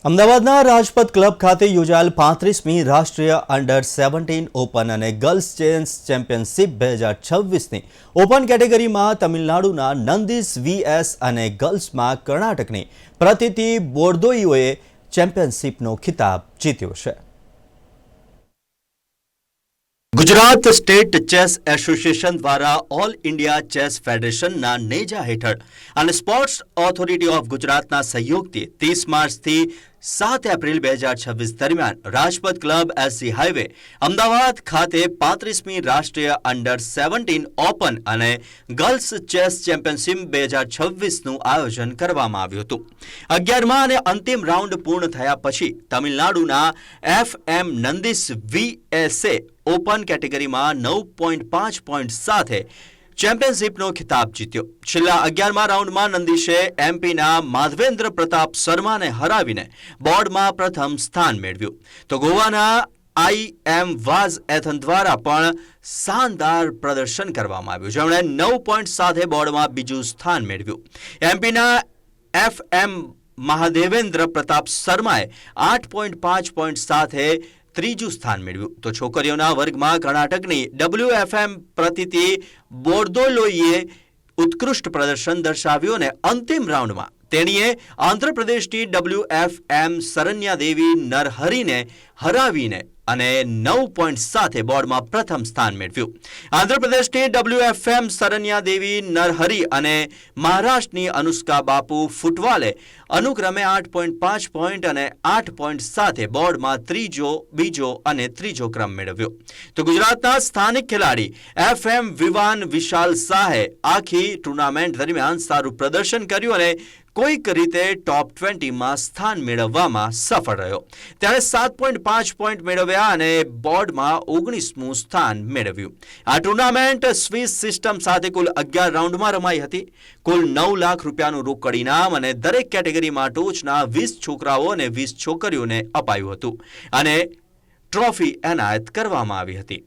અમદાવાદના રાજપથ ક્લબ ખાતે યોજાયેલ 35મી રાષ્ટ્રીય અંડર-17 ઓપન અને ગર્લ્સ ચેસ ચેમ્પિયનશિપ 2026ની ઓપન કેટેગરીમાં તમિલનાડુના નંદિસ વીએસ અને ગર્લ્સમાં કર્ણાટકની પ્રતિતિ બોર્દોઈઓએ ચેમ્પિયનશિપનો ખિતાબ જીત્યો છે। ગુજરાત સ્ટેટ ચેસ એસોસિએશન દ્વારા ઓલ ઇન્ડિયા ચેસ ફેડરેશનના નેજા હેઠળ અને સ્પોર્ટ્સ ઓથોરિટી ઓફ ગુજરાતના સહયોગથી 30 માર્ચથી 7 એપ્રિલ 2026 દરમિયાન Rajpath club SC highway Ahmedabad ખાતે 35મી રાષ્ટ્રીય અંડર-17 ઓપન અને ગર્લ્સ ચેસ ચેમ્પિયનશિપ 2026નું આયોજન કરવામાં આવ્યું હતું। 11મા અને અંતિમ રાઉન્ડ પૂર્ણ થયા પછી તમિલનાડુના એફએમ નંદિસ વીએસે ઓપન કેટેગરીમાં 9.5 પોઈન્ટ સાથે ચેમ્પિયનશિપનો ખિતાબ જીત્યો। છેલ્લા 11મા રાઉન્ડમાં નંદિશે એમપીના માધવેન્દ્ર પ્રતાપ શર્માને હરાવીને બોર્ડમાં પ્રથમ સ્થાન મેળવ્યું, તો ગોવાના આઈએમ વાઝ એથન દ્વારા પણ શાનદાર પ્રદર્શન કરવામાં આવ્યું, જેમણે 9 પોઈન્ટ સાથે બોર્ડમાં બીજું સ્થાન મેળવ્યું। એમપીના એફએમ મહાદેવેન્દ્ર પ્રતાપ શર્માએ 8.5 પોઈન્ટ સાથે ત્રીજું સ્થાન મેળવ્યું, તો છોકરીઓના વર્ગમાં કર્ણાટકની ડબલ્યુએફએમ પ્રતિતિ બોર્દોલોઈએ ઉત્કૃષ્ટ પ્રદર્શન દર્શાવ્યું અને અંતિમ રાઉન્ડમાં તેણીએ આંધ્રપ્રદેશની ડબલ્યુએફએમ સરન્યા દેવી નરહરીને હરાવીને અને 9 પોઈન્ટ સાથે બોર્ડમાં પ્રથમ સ્થાન મેળવ્યું। આંધ્રપ્રદેશની ડબલ્યુએફએમ સરન્યા દેવી નરહરી અને મહારાષ્ટ્રની અનુષ્કા બાપુ ફૂટવાલે અનુક્રમે 8.5 પોઈન્ટ અને 8 પોઈન્ટ સાથે બોર્ડમાં ત્રીજો, બીજો અને ત્રીજો ક્રમ મેળવ્યો। તો ગુજરાતના સ્થાનિક ખેલાડી એફએમ વિવાન વિશાલ શાહે આખી ટુર્નામેન્ટ દરમિયાન સારું પ્રદર્શન કર્યું અને કોઈક રીતે ટોપ 20માં સ્થાન મેળવવામાં સફળ રહ્યો। ત્યારે 7.5 પોઈન્ટ મેળવ્યા અને બોર્ડમાં 19મું સ્થાન મેળવ્યું। આ ટુર્નામેન્ટ સ્વિસ સિસ્ટમ સાથે કુલ 11 રાઉન્ડમાં રમાઈ હતી। કુલ 9 લાખ રૂપિયાનું રોકડ ઇનામ અને દરેક કેટેગરીમાં ટોચના 20 છોકરાઓ અને 20 છોકરીઓને અપાયું હતું અને ટ્રોફી એનાયત કરવામાં આવી હતી।